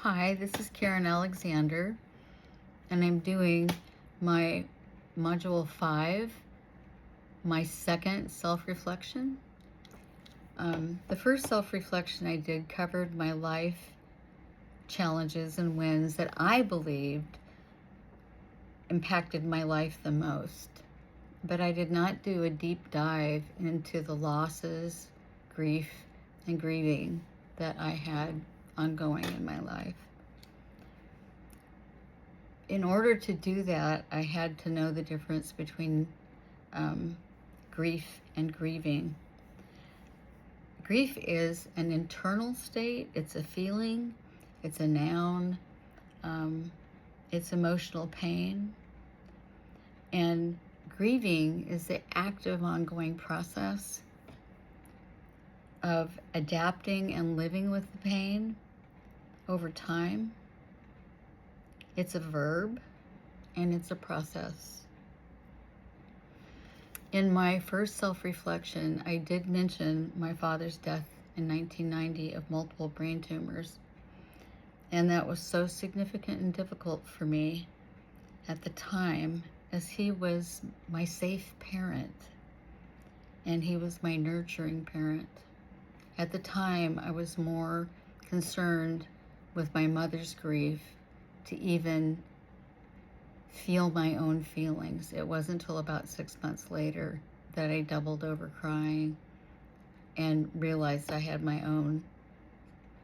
Hi, this is Karen Alexander, and I'm doing my Module 5, my second self-reflection. The first self-reflection I did covered my life challenges and wins that I believed impacted my life the most. But I did not do a deep dive into the losses, grief, and grieving that I had ongoing in my life. In order to do that, I had to know the difference between grief and grieving. Grief is an internal state, it's a feeling, it's a noun, it's emotional pain. And grieving is the active, ongoing process of adapting and living with the pain over time. It's a verb and it's a process. In my first self-reflection, I did mention my father's death in 1990 of multiple brain tumors. And that was so significant and difficult for me at the time, as he was my safe parent and he was my nurturing parent. At the time, I was more concerned with my mother's grief to even feel my own feelings. It wasn't until about 6 months later that I doubled over crying and realized I had my own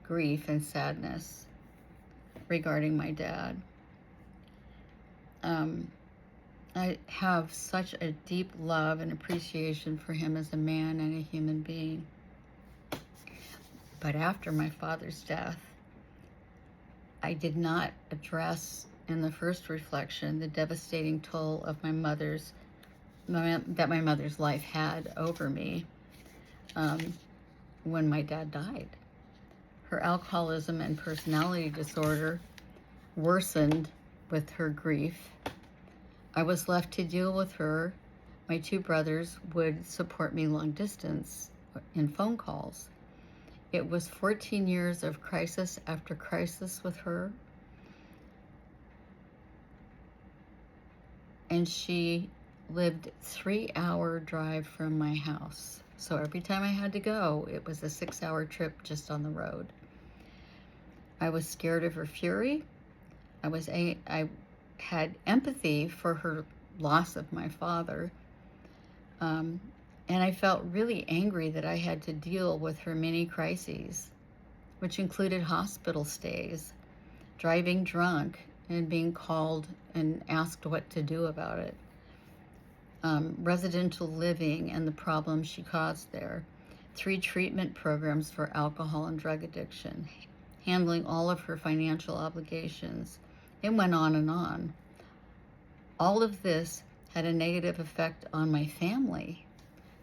grief and sadness regarding my dad. I have such a deep love and appreciation for him as a man and a human being. But after my father's death, I did not address in the first reflection the devastating toll of my mother's life had over me when my dad died. Her alcoholism and personality disorder worsened with her grief. I was left to deal with her. My two brothers would support me long distance in phone calls. It was 14 years of crisis after crisis with her. And she lived 3-hour drive from my house. So every time I had to go, it was a 6-hour trip just on the road. I was scared of her fury. I had empathy for her loss of my father. And I felt really angry that I had to deal with her many crises, which included hospital stays, driving drunk, and being called and asked what to do about it, residential living and the problems she caused there, 3 treatment programs for alcohol and drug addiction, handling all of her financial obligations. It went on and on. All of this had a negative effect on my family.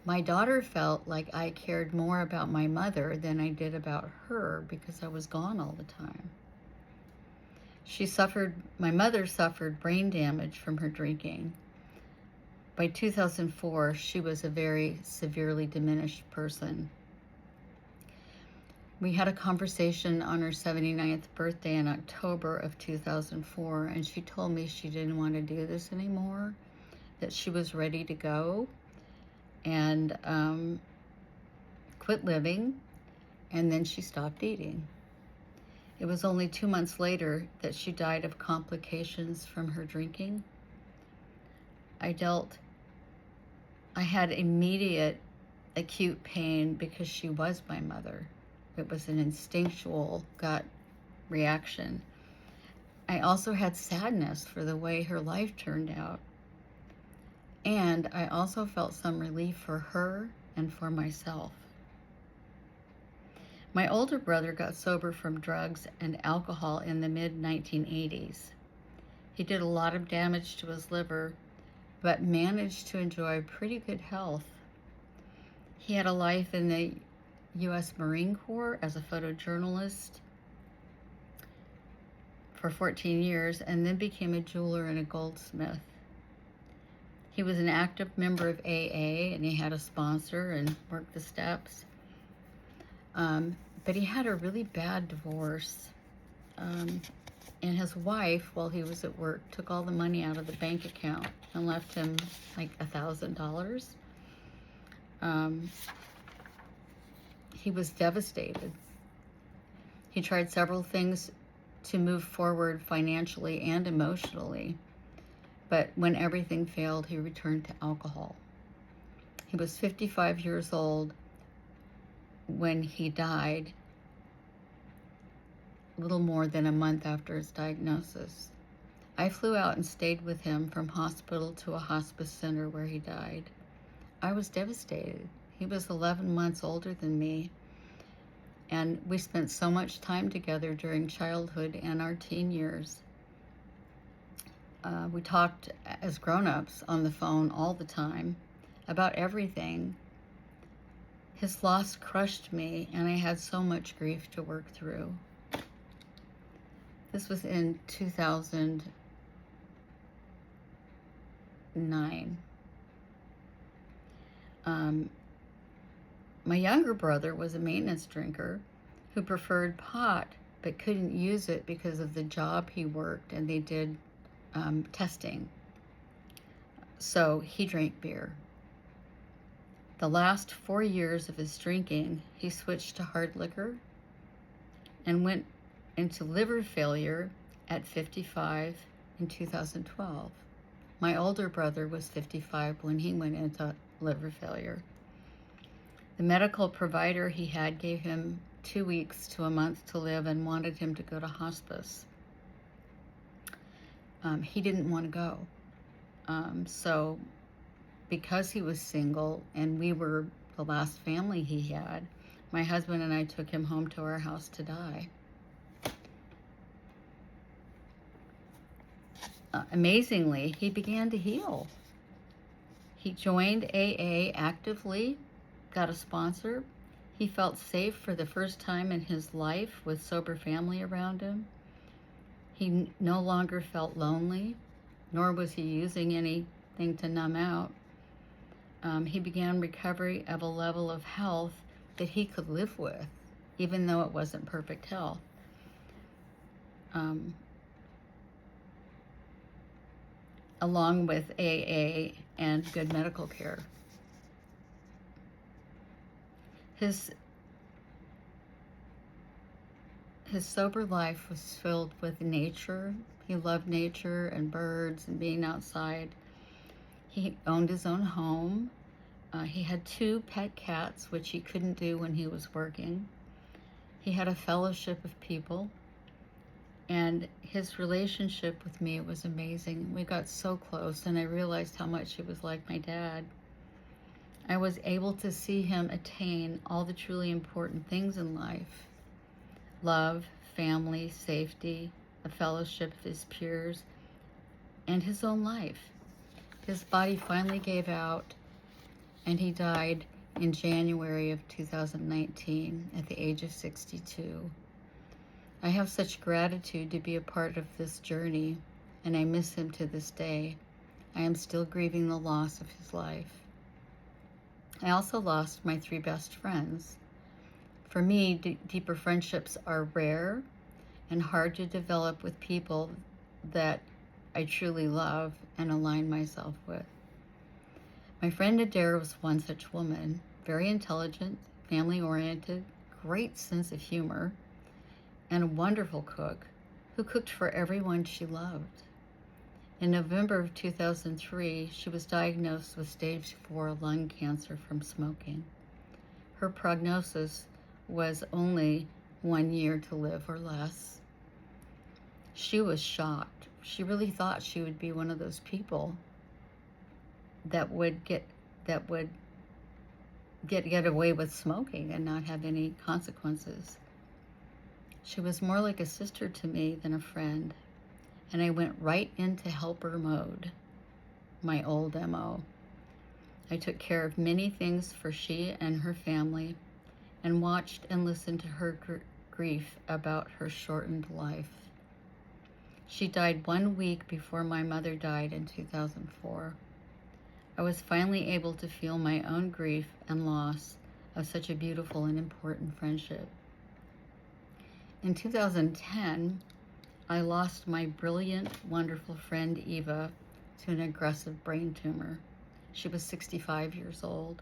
My daughter felt like I cared more about my mother than I did about her because I was gone all the time. My mother suffered brain damage from her drinking. By 2004, she was a very severely diminished person. We had a conversation on her 79th birthday in October of 2004, and she told me she didn't want to do this anymore, that she was ready to go and quit living, and then she stopped eating. It was only 2 months later that she died of complications from her drinking. I had immediate acute pain because she was my mother. It was an instinctual gut reaction. I also had sadness for the way her life turned out. And I also felt some relief for her and for myself. My older brother got sober from drugs and alcohol in the mid-1980s. He did a lot of damage to his liver, but managed to enjoy pretty good health. He had a life in the U.S. Marine Corps as a photojournalist for 14 years and then became a jeweler and a goldsmith. He was an active member of AA and he had a sponsor and worked the steps. But he had a really bad divorce. And his wife, while he was at work, took all the money out of the bank account and left him like $1,000. He was devastated. He tried several things to move forward financially and emotionally, but when everything failed, he returned to alcohol. He was 55 years old when he died, a little more than a month after his diagnosis. I flew out and stayed with him from hospital to a hospice center where he died. I was devastated. He was 11 months older than me, and we spent so much time together during childhood and our teen years. We talked as grown-ups on the phone all the time about everything. His loss crushed me, and I had so much grief to work through. This was in 2009. My younger brother was a maintenance drinker who preferred pot but couldn't use it because of the job he worked, and they did testing. So he drank beer. The last 4 years of his drinking, he switched to hard liquor and went into liver failure at 55 in 2012. My older brother was 55 when he went into liver failure. The medical provider he had gave him 2 weeks to a month to live and wanted him to go to hospice. He didn't want to go. So because he was single and we were the last family he had, my husband and I took him home to our house to die. Amazingly, he began to heal. He joined AA actively, got a sponsor. He felt safe for the first time in his life with sober family around him. He no longer felt lonely, nor was he using anything to numb out. He began recovery of a level of health that he could live with, even though it wasn't perfect health. Along with AA and good medical care. His sober life was filled with nature. He loved nature and birds and being outside. He owned his own home. He had 2 pet cats, which he couldn't do when he was working. He had a fellowship of people. And his relationship with me was amazing. We got so close, and I realized how much he was like my dad. I was able to see him attain all the truly important things in life: love, family, safety, a fellowship of his peers, and his own life. His body finally gave out, and he died in January of 2019 at the age of 62. I have such gratitude to be a part of this journey, and I miss him to this day. I am still grieving the loss of his life. I also lost my 3 best friends. For me, deeper friendships are rare and hard to develop with people that I truly love and align myself with. My friend Adair was one such woman, very intelligent, family-oriented, great sense of humor, and a wonderful cook who cooked for everyone she loved. In November of 2003, she was diagnosed with stage 4 lung cancer from smoking. Her prognosis was only 1 year to live or less. She was shocked. She really thought she would be one of those people that would get away with smoking and not have any consequences. She was more like a sister to me than a friend, and I went right into helper mode, my old MO. I took care of many things for she and her family, and watched and listened to her grief about her shortened life. She died 1 week before my mother died in 2004. I was finally able to feel my own grief and loss of such a beautiful and important friendship. In 2010, I lost my brilliant, wonderful friend Eva to an aggressive brain tumor. She was 65 years old.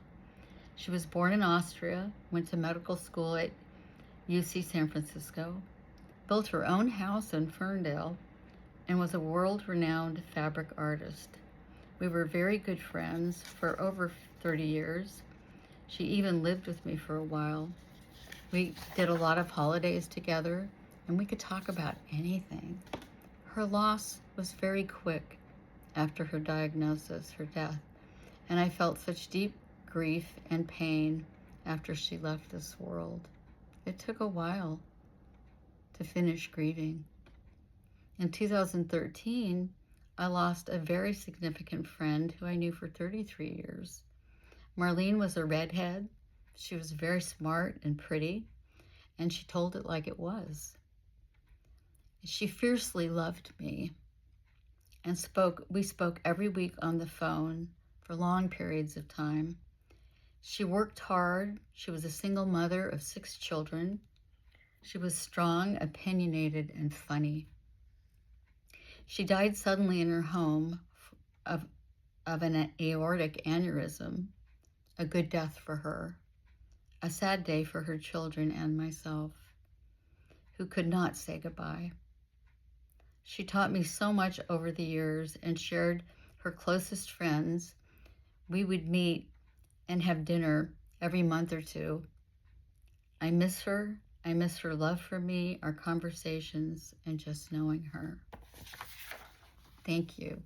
She was born in Austria, went to medical school at UC San Francisco, built her own house in Ferndale, and was a world-renowned fabric artist. We were very good friends for over 30 years. She even lived with me for a while. We did a lot of holidays together, and we could talk about anything. Her loss was very quick after her diagnosis, her death, and I felt such deep grief and pain after she left this world. It took a while to finish grieving. In 2013, I lost a very significant friend who I knew for 33 years. Marlene was a redhead. She was very smart and pretty, and she told it like it was. She fiercely loved me and we spoke every week on the phone for long periods of time. She worked hard. She was a single mother of 6 children. She was strong, opinionated, and funny. She died suddenly in her home of an aortic aneurysm, a good death for her, a sad day for her children and myself, who could not say goodbye. She taught me so much over the years and shared her closest friends. We would meet and have dinner every month or two. I miss her. I miss her love for me, our conversations, and just knowing her. Thank you.